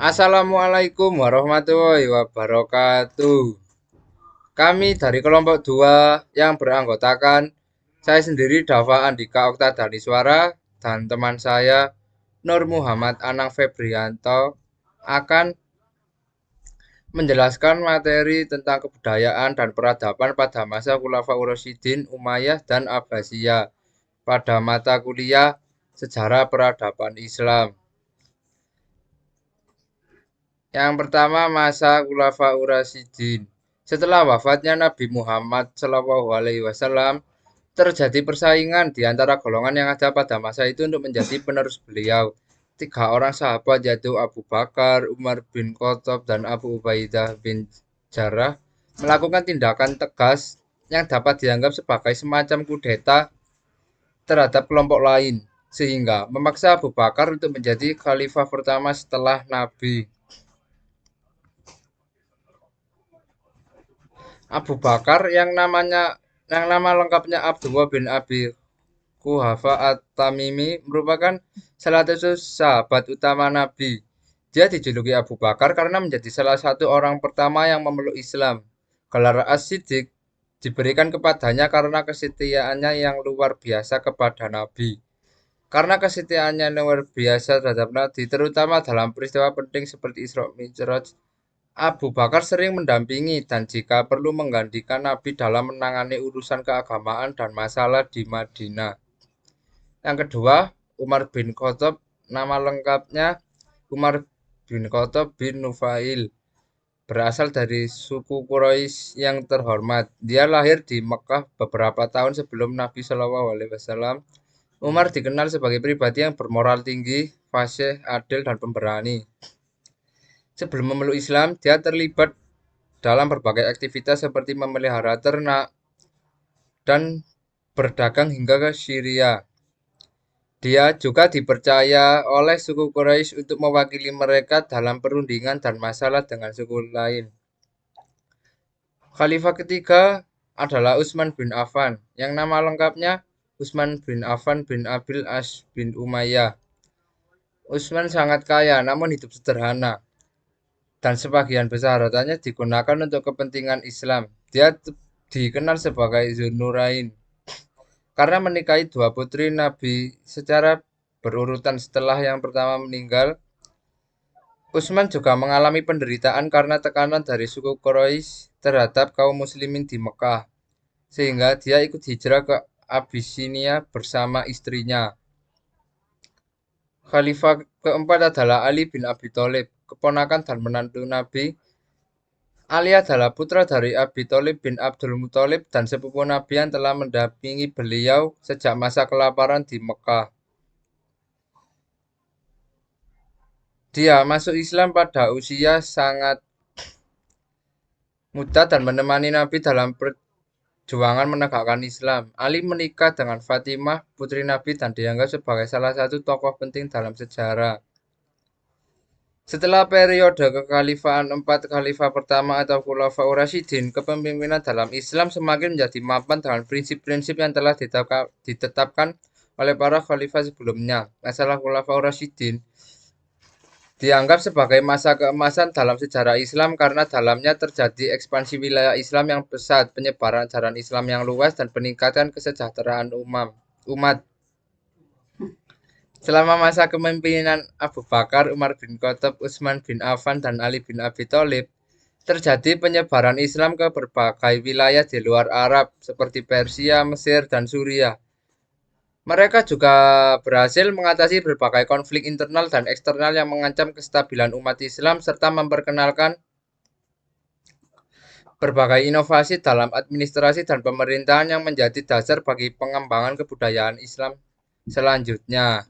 Assalamualaikum warahmatullahi wabarakatuh. Kami dari kelompok 2 yang beranggotakan saya sendiri Dava Andika Okta Daniswara dan teman saya Nur Muhammad Anang Febrianto akan menjelaskan materi tentang kebudayaan dan peradaban pada masa Khulafaur Rasyidin, Umayyah dan Abbasiyah pada mata kuliah Sejarah Peradaban Islam. Yang pertama, masa Khulafaur Rasyidin. Setelah wafatnya Nabi Muhammad SAW, terjadi persaingan di antara golongan yang ada pada masa itu untuk menjadi penerus beliau. 3 orang sahabat yaitu Abu Bakar, Umar bin Khattab, dan Abu Ubaidah bin Jarrah melakukan tindakan tegas yang dapat dianggap sebagai semacam kudeta terhadap kelompok lain, sehingga memaksa Abu Bakar untuk menjadi khalifah pertama setelah Nabi. Abu Bakar yang nama lengkapnya Abdullah bin Abi Quhafa At-Tamimi merupakan salah satu sahabat utama Nabi. Dia dijuluki Abu Bakar karena menjadi salah satu orang pertama yang memeluk Islam. Gelar As-Siddiq diberikan kepadanya karena kesetiaannya yang luar biasa kepada Nabi. Karena kesetiaannya luar biasa terhadap Nabi, terutama dalam peristiwa penting seperti Isra Mi'raj, Abu Bakar sering mendampingi dan jika perlu menggantikan Nabi dalam menangani urusan keagamaan dan masalah di Madinah. Yang kedua, Umar bin Khattab, nama lengkapnya Umar bin Khattab bin Nufail, berasal dari suku Quraisy yang terhormat. Dia lahir di Mekah beberapa tahun sebelum Nabi SAW. Umar dikenal sebagai pribadi yang bermoral tinggi, fasih, adil, dan pemberani. Sebelum memeluk Islam, dia terlibat dalam berbagai aktivitas seperti memelihara ternak dan berdagang hingga ke Syria. Dia juga dipercaya oleh suku Quraisy untuk mewakili mereka dalam perundingan dan masalah dengan suku lain. Khalifah ketiga adalah Utsman bin Affan, yang nama lengkapnya Utsman bin Affan bin Abil As bin Umayyah. Utsman sangat kaya namun hidup sederhana, dan sebagian besar hartanya digunakan untuk kepentingan Islam. Dia dikenal sebagai Zunnurain karena menikahi 2 putri Nabi secara berurutan setelah yang pertama meninggal. Utsman juga mengalami penderitaan karena tekanan dari suku Quraisy terhadap kaum muslimin di Mekah, sehingga dia ikut hijrah ke Abyssinia bersama istrinya. Khalifah keempat adalah Ali bin Abi Thalib, keponakan dan menantu Nabi. Ali adalah putra dari Abi Thalib bin Abdul Muthalib dan sepupu Nabi yang telah mendampingi beliau sejak masa kelaparan di Mekah. Dia masuk Islam pada usia sangat muda dan menemani Nabi dalam perjuangan menegakkan Islam. Ali menikah dengan Fatimah, putri Nabi, dan dianggap sebagai salah satu tokoh penting dalam sejarah. Setelah periode kekhalifahan 4 khalifah pertama atau Khulafaur Rasyidin, kepemimpinan dalam Islam semakin menjadi mapan dengan prinsip-prinsip yang telah ditetapkan oleh para khalifah sebelumnya. Masalah Khulafaur Rasyidin dianggap sebagai masa keemasan dalam sejarah Islam karena dalamnya terjadi ekspansi wilayah Islam yang pesat, penyebaran ajaran Islam yang luas, dan peningkatan kesejahteraan umat. Selama masa kepemimpinan Abu Bakar, Umar bin Khattab, Utsman bin Affan, dan Ali bin Abi Thalib, terjadi penyebaran Islam ke berbagai wilayah di luar Arab seperti Persia, Mesir, dan Suriah. Mereka juga berhasil mengatasi berbagai konflik internal dan eksternal yang mengancam kestabilan umat Islam serta memperkenalkan berbagai inovasi dalam administrasi dan pemerintahan yang menjadi dasar bagi pengembangan kebudayaan Islam selanjutnya.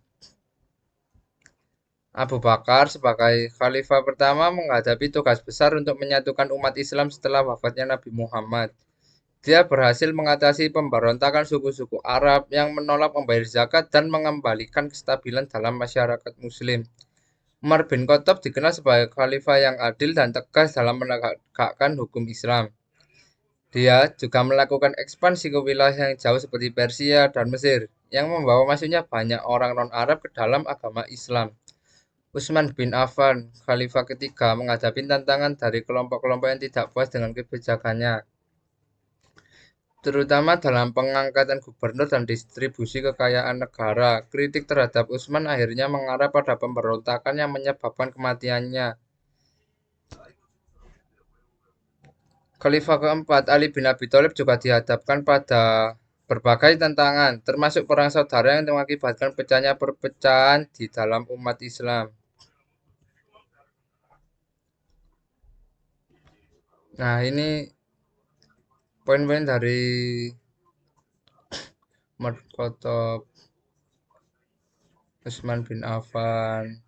Abu Bakar sebagai khalifah pertama menghadapi tugas besar untuk menyatukan umat Islam setelah wafatnya Nabi Muhammad. Dia berhasil mengatasi pemberontakan suku-suku Arab yang menolak membayar zakat dan mengembalikan kestabilan dalam masyarakat Muslim. Umar bin Khattab dikenal sebagai khalifah yang adil dan tegas dalam menegakkan hukum Islam. Dia juga melakukan ekspansi ke wilayah yang jauh seperti Persia dan Mesir, yang membawa masuknya banyak orang non-Arab ke dalam agama Islam. Utsman bin Affan, khalifah ketiga, menghadapi tantangan dari kelompok-kelompok yang tidak puas dengan kebijakannya, terutama dalam pengangkatan gubernur dan distribusi kekayaan negara. Kritik terhadap Utsman akhirnya mengarah pada pemberontakan yang menyebabkan kematiannya. Khalifah keempat, Ali bin Abi Thalib, juga dihadapkan pada berbagai tantangan, termasuk perang saudara yang mengakibatkan pecahnya perpecahan di dalam umat Islam. Nah, ini poin-poin dari Umar Khattab, Utsman bin Affan,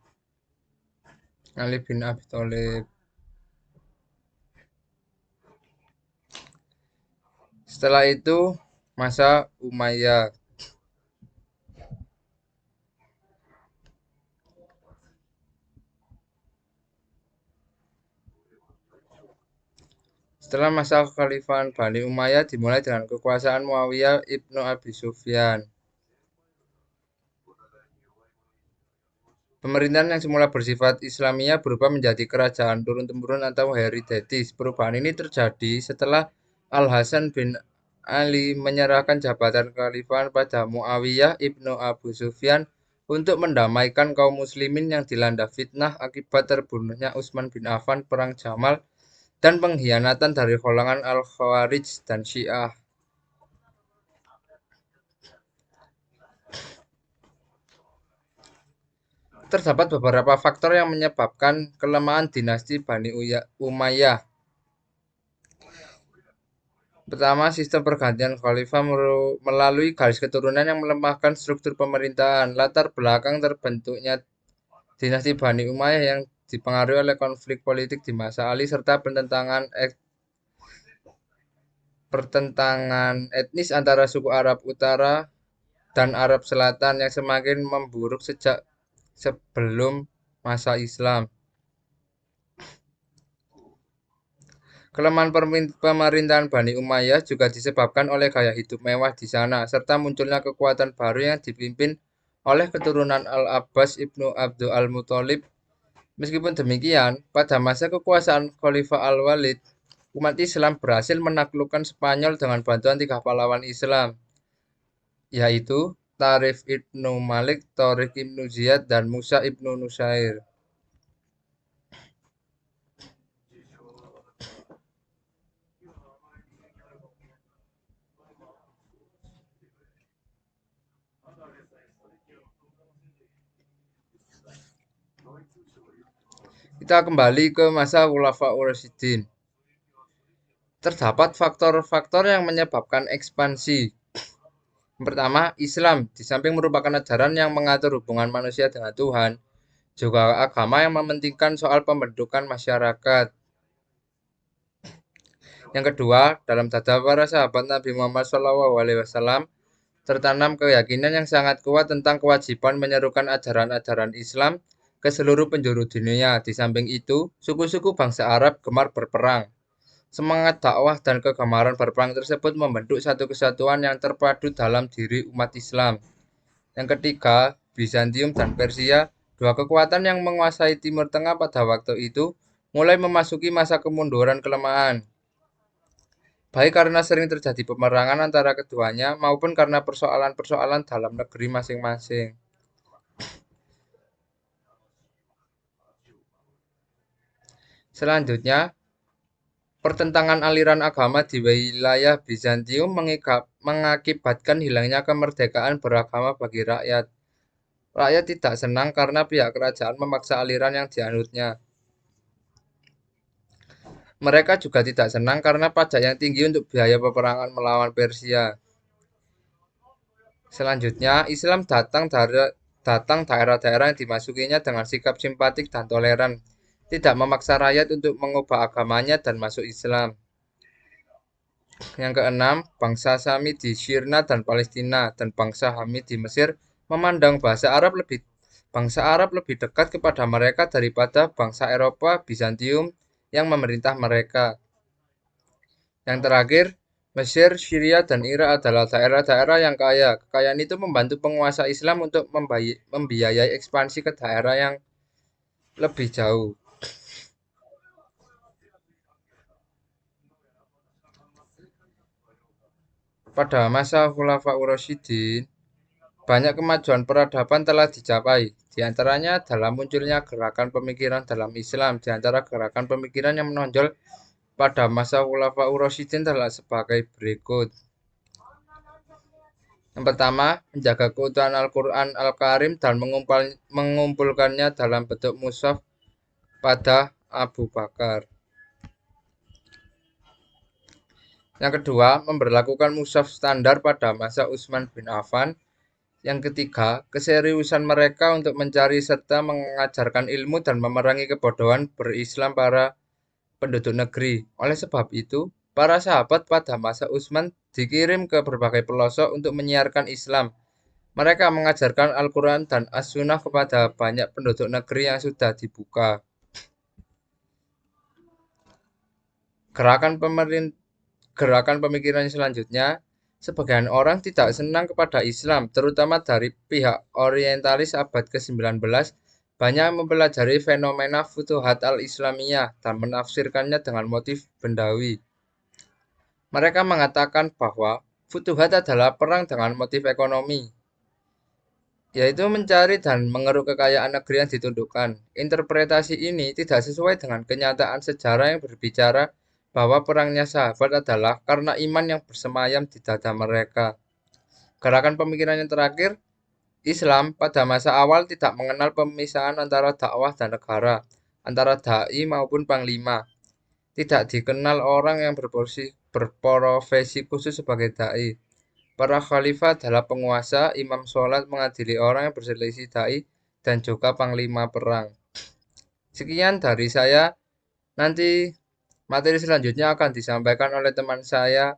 Ali bin Abi Thalib. Setelah itu, masa Umayyah. Setelah masa kekhalifahan Bani Umayyah dimulai dengan kekuasaan Muawiyah ibnu Abi Sufyan. Pemerintahan yang semula bersifat Islamiyah berubah menjadi kerajaan turun-temurun atau hereditaris. Perubahan ini terjadi setelah Al-Hasan bin Ali menyerahkan jabatan kekhalifahan pada Muawiyah ibnu Abu Sufyan untuk mendamaikan kaum muslimin yang dilanda fitnah akibat terbunuhnya Utsman bin Affan, perang Jamal, dan pengkhianatan dari golongan Al-Khawarij dan Syiah. Terdapat beberapa faktor yang menyebabkan kelemahan dinasti Bani Umayyah. Pertama, sistem pergantian khalifah melalui garis keturunan yang melemahkan struktur pemerintahan. Latar belakang terbentuknya dinasti Bani Umayyah yang dipengaruhi oleh konflik politik di masa Ali serta pertentangan etnis antara suku Arab Utara dan Arab Selatan yang semakin memburuk sejak sebelum masa Islam. Kelemahan pemerintahan Bani Umayyah juga disebabkan oleh gaya hidup mewah di sana, serta munculnya kekuatan baru yang dipimpin oleh keturunan Al-Abbas ibnu Abdul Al-Muthalib. Meskipun demikian, pada masa kekuasaan Khalifah Al-Walid, umat Islam berhasil menaklukkan Spanyol dengan bantuan 3 pahlawan Islam, yaitu Tarif ibnu Malik, Tariq ibnu Ziyad, dan Musa ibnu Nusair. Kita kembali ke masa Khulafaur Rasyidin. Terdapat faktor-faktor yang menyebabkan ekspansi. Yang pertama, Islam. Di samping merupakan ajaran yang mengatur hubungan manusia dengan Tuhan, juga agama yang mementingkan soal pembentukan masyarakat. Yang kedua, dalam dada para sahabat Nabi Muhammad SAW tertanam keyakinan yang sangat kuat tentang kewajiban menyerukan ajaran-ajaran Islam ke seluruh penjuru dunia. Di samping itu, suku-suku bangsa Arab gemar berperang. Semangat dakwah dan kegemaran berperang tersebut membentuk satu kesatuan yang terpadu dalam diri umat Islam. Yang ketiga, Bizantium dan Persia, dua kekuatan yang menguasai Timur Tengah pada waktu itu, mulai memasuki masa kemunduran kelemahan. Baik karena sering terjadi peperangan antara keduanya maupun karena persoalan-persoalan dalam negeri masing-masing. Selanjutnya, pertentangan aliran agama di wilayah Bizantium mengakibatkan hilangnya kemerdekaan beragama bagi rakyat. Rakyat tidak senang karena pihak kerajaan memaksa aliran yang dianutnya. Mereka juga tidak senang karena pajak yang tinggi untuk biaya peperangan melawan Persia. Selanjutnya, Islam datang daerah-daerah yang dimasukinya dengan sikap simpatik dan toleran, tidak memaksa rakyat untuk mengubah agamanya dan masuk Islam. Yang keenam, bangsa Sami di Syirna dan Palestina dan bangsa Hamid di Mesir memandang bangsa Arab lebih dekat kepada mereka daripada bangsa Eropa Bizantium yang memerintah mereka. Yang terakhir, Mesir, Syria, dan Irak adalah daerah-daerah yang kaya. Kekayaan itu membantu penguasa Islam untuk membiayai ekspansi ke daerah yang lebih jauh. Pada masa Khulafaur Rasyidin, banyak kemajuan peradaban telah dicapai. Di antaranya dalam munculnya gerakan pemikiran dalam Islam. Di antara gerakan pemikiran yang menonjol pada masa Khulafaur Rasyidin adalah sebagai berikut. Yang pertama, menjaga keutuhan Al-Quran Al-Karim dan mengumpulkannya dalam bentuk mushaf pada Abu Bakar. Yang kedua, memberlakukan mushaf standar pada masa Utsman bin Affan. Yang ketiga, keseriusan mereka untuk mencari serta mengajarkan ilmu dan memerangi kebodohan berislam para penduduk negeri. Oleh sebab itu, para sahabat pada masa Utsman dikirim ke berbagai pelosok untuk menyiarkan Islam. Mereka mengajarkan Al-Quran dan As-Sunnah kepada banyak penduduk negeri yang sudah dibuka. Gerakan pemikiran selanjutnya, sebagian orang tidak senang kepada Islam, terutama dari pihak orientalis abad ke-19, banyak mempelajari fenomena Futuhat al-Islamiyah dan menafsirkannya dengan motif bendawi. Mereka mengatakan bahwa Futuhat adalah perang dengan motif ekonomi, yaitu mencari dan mengeruk kekayaan negeri yang ditundukkan. Interpretasi ini tidak sesuai dengan kenyataan sejarah yang berbicara bahwa perangnya sahabat adalah karena iman yang bersemayam di dada mereka. Gerakan pemikiran yang terakhir, Islam pada masa awal tidak mengenal pemisahan antara dakwah dan negara, antara dai maupun panglima. Tidak dikenal orang yang berprofesi khusus sebagai dai. Para khalifah adalah penguasa, imam sholat mengadili orang yang berselisih dai, dan juga panglima perang. Sekian dari saya. Nanti materi selanjutnya akan disampaikan oleh teman saya.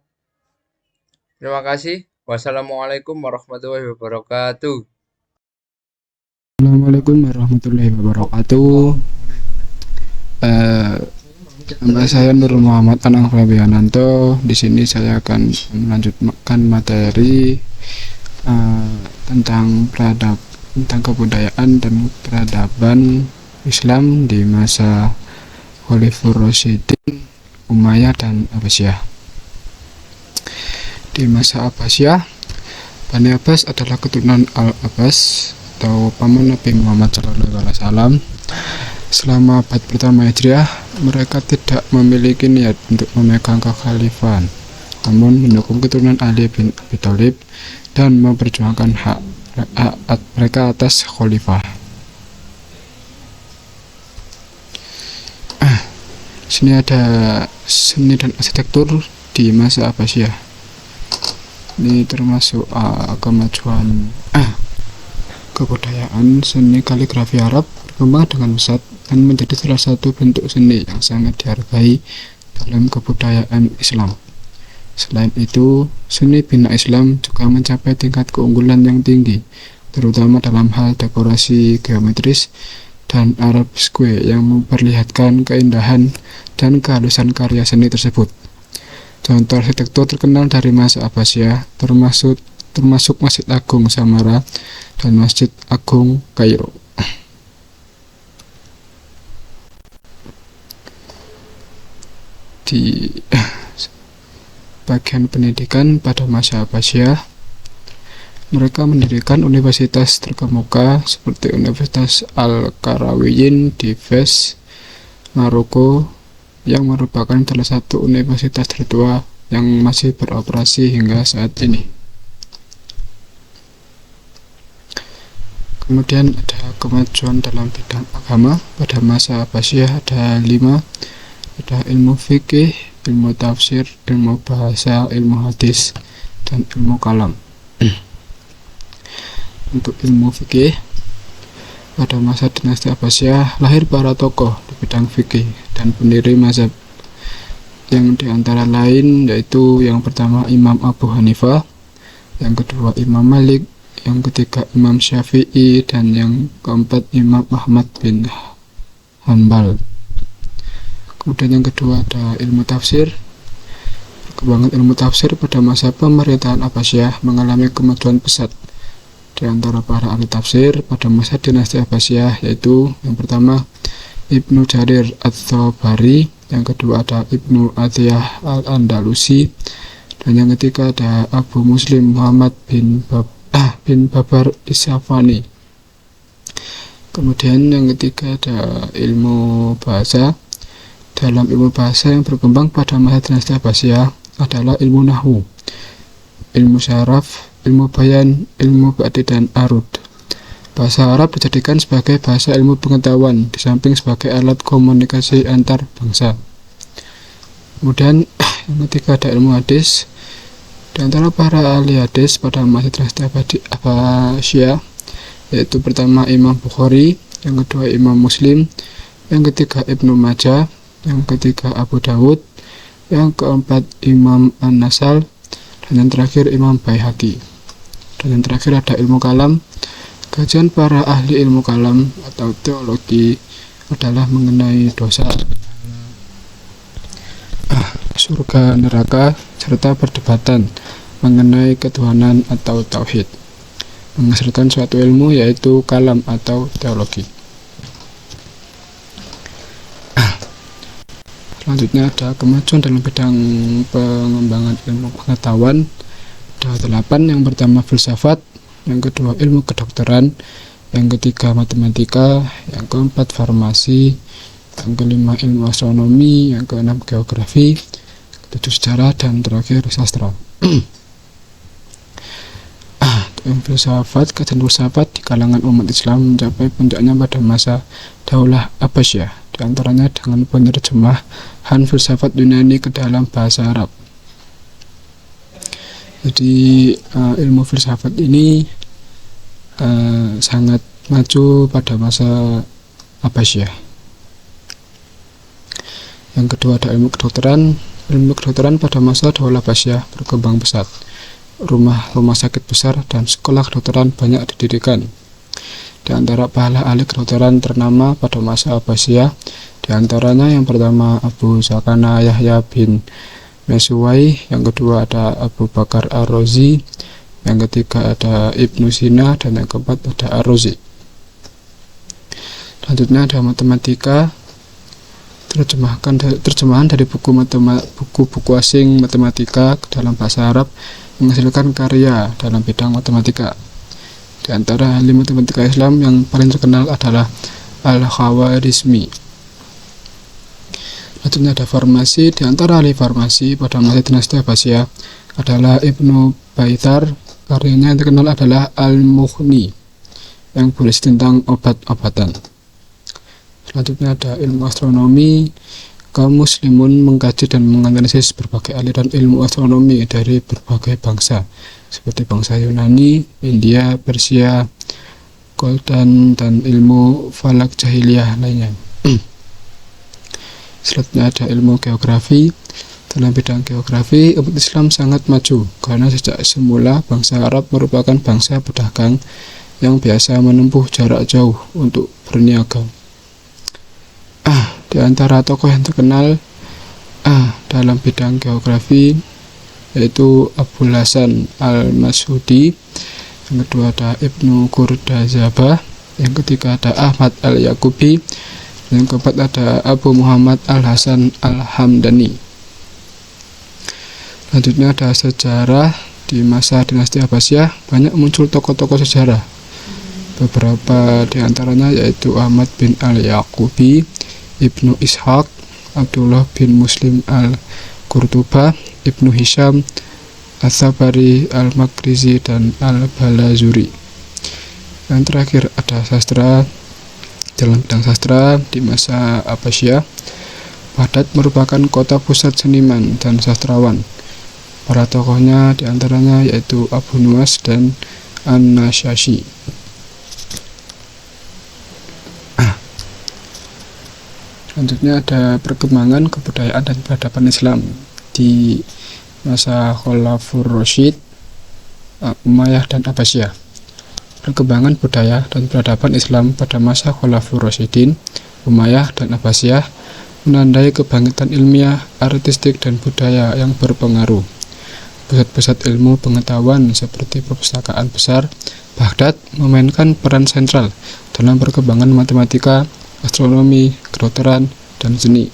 Terima kasih. Wassalamualaikum warahmatullahi wabarakatuh. Assalamualaikum warahmatullahi wabarakatuh. Nama saya Nur Muhammad Anang Fabiananto. Di sini saya akan melanjutkan materi tentang kebudayaan dan peradaban Islam di masa Khalifur Rasyidin, Umayyah dan Abbasiyah. Di masa Abbasiyah, Bani Abbas adalah keturunan Al-Abbas atau paman Nabi Muhammad SAW. Selama abad pertama Hijriah, mereka tidak memiliki niat untuk memegang kekhalifahan, namun mendukung keturunan Ali bin Abi Thalib dan memperjuangkan hak mereka atas khalifah. Sini ada seni dan arsitektur di masa Abbasiyah. Ini termasuk kemajuan kebudayaan seni kaligrafi Arab berkembang dengan pesat dan menjadi salah satu bentuk seni yang sangat dihargai dalam kebudayaan Islam. Selain itu, seni bina Islam juga mencapai tingkat keunggulan yang tinggi, terutama dalam hal dekorasi geometris dan arabesque yang memperlihatkan keindahan dan kehalusan karya seni tersebut. Contoh arsitektur terkenal dari masa Abbasiyah termasuk Masjid Agung Samarra dan Masjid Agung Kairo. Di bagian pendidikan pada masa Abbasiyah, mereka mendirikan universitas terkemuka seperti Universitas Al-Qarawiyyin di Fez, Maroko, yang merupakan salah satu universitas tertua yang masih beroperasi hingga saat ini. Kemudian ada kemajuan dalam bidang agama. Pada masa Abbasiyah ada 5, ada ilmu fikih, ilmu tafsir, ilmu bahasa, ilmu hadis, dan ilmu kalam. Untuk ilmu fikih, pada masa dinasti Abbasiyah lahir para tokoh di bidang fikih dan pendiri mazhab, yang diantara lain yaitu yang pertama Imam Abu Hanifah, yang kedua Imam Malik, yang ketiga Imam Syafi'i, dan yang keempat Imam Ahmad bin Hanbal. Kemudian yang kedua ada ilmu tafsir. Perkembangan ilmu tafsir pada masa pemerintahan Abbasiyah mengalami kemajuan pesat. Di antara para ahli tafsir pada masa dinasti Abbasiyah yaitu yang pertama Ibnu Jarir At-Tabari, yang kedua ada Ibnu Athiyah Al-Andalusi, dan yang ketiga ada Abu Muslim Muhammad bin Babar Isyafani. Kemudian yang ketiga ada ilmu bahasa. Dalam ilmu bahasa yang berkembang pada masa dinasti Abbasiyah adalah ilmu nahwu, ilmu syaraf, ilmu bayan, ilmu badi dan arud. Bahasa Arab dijadikan sebagai bahasa ilmu pengetahuan di samping sebagai alat komunikasi antar bangsa. Kemudian yang ketiga ada ilmu hadis. Di antara para ahli hadis pada masa dinasti Abbasiyah yaitu pertama Imam Bukhari, yang kedua Imam Muslim, yang ketiga Ibnu Majah, yang ketiga Abu Dawud, yang keempat Imam An-Nasal, dan yang terakhir Imam Baihaqi. Dan yang terakhir ada ilmu kalam. Kajian para ahli ilmu kalam atau teologi adalah mengenai dosa, surga, neraka, serta perdebatan mengenai ketuhanan atau tauhid, menghasilkan suatu ilmu yaitu kalam atau teologi. Selanjutnya ada kemajuan dalam bidang pengembangan ilmu pengetahuan. Ada 8. Yang pertama filsafat, yang kedua ilmu kedokteran, yang ketiga matematika, yang keempat farmasi, yang kelima ilmu astronomi, yang keenam geografi, ketujuh sejarah, dan terakhir sastra. Kajian filsafat di kalangan umat Islam mencapai puncaknya pada masa Daulah Abbasiyah, di antaranya dengan penerjemahan filsafat Yunani ke dalam bahasa Arab. Jadi ilmu filsafat ini sangat maju pada masa Abbasiyah. Yang kedua ada ilmu kedokteran. Ilmu kedokteran pada masa Daulah Abbasiyah berkembang pesat. Rumah sakit besar dan sekolah kedokteran banyak didirikan. Di antara para ahli kedokteran ternama pada masa Abbasiyah, di antaranya yang pertama Abu Zakana Yahya bin Mesuwai, yang kedua ada Abu Bakar Ar-Razi, yang ketiga ada Ibnu Sina, dan yang keempat ada Ar-Razi. Selanjutnya ada matematika. Terjemahan dari buku-buku asing matematika ke dalam bahasa Arab menghasilkan karya dalam bidang matematika. Di antara ahli matematika Islam yang paling terkenal adalah Al-Khawarizmi. Selanjutnya ada farmasi. Di antara ahli farmasi pada masa dinasti Abbasiyah adalah Ibnu Baitar. Karyanya yang terkenal adalah Al-Mughni yang berisi tentang obat-obatan. Selanjutnya ada ilmu astronomi. Kaum muslimun mengkaji dan menganalisis berbagai aliran ilmu astronomi dari berbagai bangsa seperti bangsa Yunani, India, Persia, Khuldan, dan ilmu falak jahiliyah lainnya. Selanjutnya ada ilmu geografi. Dalam bidang geografi, umat Islam sangat maju karena sejak semula bangsa Arab merupakan bangsa pedagang yang biasa menempuh jarak jauh untuk berniaga. Di antara tokoh yang terkenal dalam bidang geografi yaitu Abul Hasan Al-Mas'udi, yang kedua ada Ibnu Qurdazabah, yang ketiga ada Ahmad Al-Yaqubi, yang keempat ada Abu Muhammad Al-Hasan Al-Hamdani. Selanjutnya ada sejarah. Di masa dinasti Abbasiyah banyak muncul tokoh-tokoh sejarah. Beberapa di antaranya yaitu Ahmad bin Al-Yaqubi, Ibnu Ishaq, Abdullah bin Muslim Al-Qurtubah, Ibnu Hisham, As-Sabari, Al-Makrizi, dan Al-Balazuri. Yang terakhir ada sastra. Dalam bidang sastra di masa Abbasiyah, Baghdad merupakan kota pusat seniman dan sastrawan. Para tokohnya diantaranya yaitu Abu Nuwas dan An-Nashashi. Selanjutnya ada perkembangan kebudayaan dan peradaban Islam di masa Khulafaur Rasyid, Umayyah, dan Abbasiyah. Perkembangan budaya dan peradaban Islam pada masa Khulafaur Rasyidin, Umayyah, dan Abbasiyah menandai kebangkitan ilmiah, artistik, dan budaya yang berpengaruh. Pusat-pusat ilmu pengetahuan seperti perpustakaan besar Baghdad memainkan peran sentral dalam perkembangan matematika, astronomi, kedokteran, dan seni.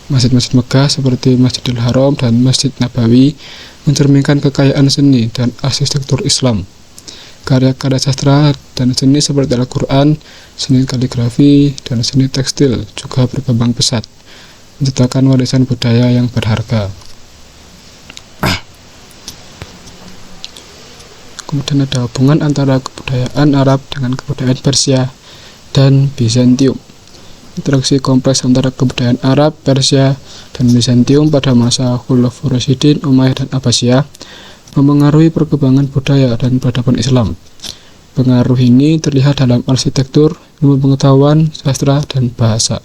Masjid-masjid Mekah seperti Masjidil Haram dan Masjid Nabawi mencerminkan kekayaan seni dan arsitektur Islam. Karya-karya sastra dan seni seperti Al-Quran, seni kaligrafi, dan seni tekstil juga berkembang pesat, menciptakan warisan budaya yang berharga. Kemudian ada hubungan antara kebudayaan Arab dengan kebudayaan Persia dan Bizantium. Interaksi kompleks antara kebudayaan Arab, Persia, dan Bizantium pada masa Khulafaur Rasyidin, Umayyah, dan Abbasiyah memengaruhi perkembangan budaya dan peradaban Islam. Pengaruh ini terlihat dalam arsitektur, ilmu pengetahuan, sastra, dan bahasa.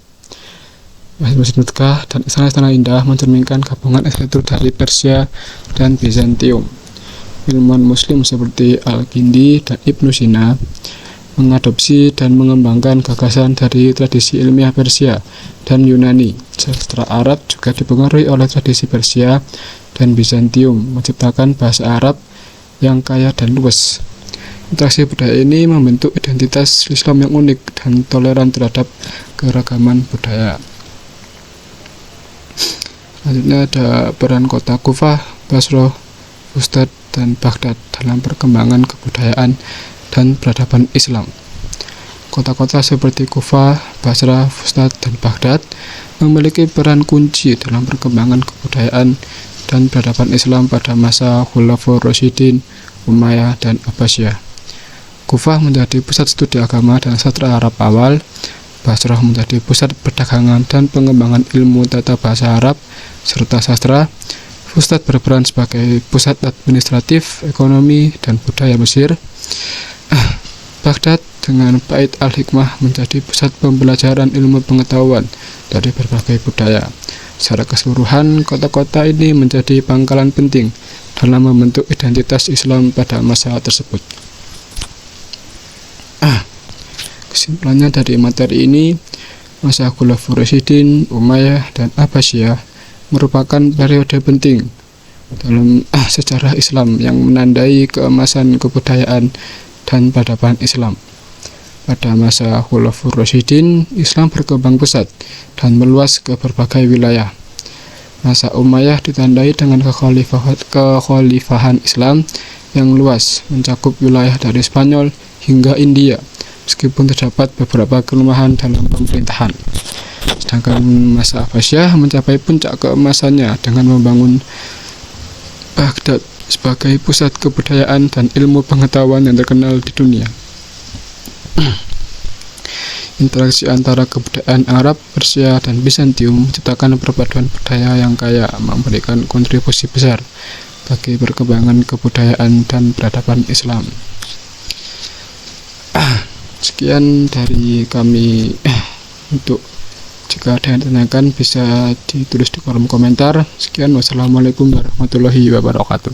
Masjid-masjid Mekah dan istana-istana indah mencerminkan gabungan arsitektur dari Persia dan Bizantium. Ilmuwan Muslim seperti Al-Kindi dan Ibnu Sina mengadopsi dan mengembangkan gagasan dari tradisi ilmiah Persia dan Yunani. Sastra Arab juga dipengaruhi oleh tradisi Persia dan Bizantium, menciptakan bahasa Arab yang kaya dan luas. Interaksi budaya ini membentuk identitas Islam yang unik dan toleran terhadap keragaman budaya. Selanjutnya ada peran kota Kufah, Basrah, Fustat, dan Baghdad dalam perkembangan kebudayaan dan peradaban Islam. Kota-kota seperti Kufah, Basrah, Fustat, dan Baghdad memiliki peran kunci dalam perkembangan kebudayaan dan peradaban Islam pada masa Khulafaur Rasyidin, Umayyah, dan Abbasiyah. Kufah menjadi pusat studi agama dan sastra Arab awal, Basrah menjadi pusat perdagangan dan pengembangan ilmu tata bahasa Arab serta sastra. Fustat berperan sebagai pusat administratif, ekonomi, dan budaya Mesir. Baghdad dengan Bait al-Hikmah menjadi pusat pembelajaran ilmu pengetahuan dari berbagai budaya. Secara keseluruhan, kota-kota ini menjadi pangkalan penting dalam membentuk identitas Islam pada masa tersebut. Kesimpulannya dari materi ini, masa Khulafaur Rasyidin, Umayyah, dan Abbasiyah merupakan periode penting dalam sejarah Islam yang menandai keemasan kebudayaan dan peradaban Islam. Pada masa Khulafaur Rasyidin, Islam berkembang pesat dan meluas ke berbagai wilayah. Masa Umayyah ditandai dengan kekhalifahan Islam yang luas, mencakup wilayah dari Spanyol hingga India, meskipun terdapat beberapa kelemahan dalam pemerintahan. Sedangkan masa Abbasiyah mencapai puncak keemasannya dengan membangun Baghdad sebagai pusat kebudayaan dan ilmu pengetahuan yang terkenal di dunia. Interaksi antara kebudayaan Arab, Persia, dan Bizantium menciptakan perpaduan budaya yang kaya, memberikan kontribusi besar bagi perkembangan kebudayaan dan peradaban Islam. Sekian dari kami. Untuk jika ada yang ditanyakan bisa ditulis di kolom komentar. Sekian, wassalamualaikum warahmatullahi wabarakatuh.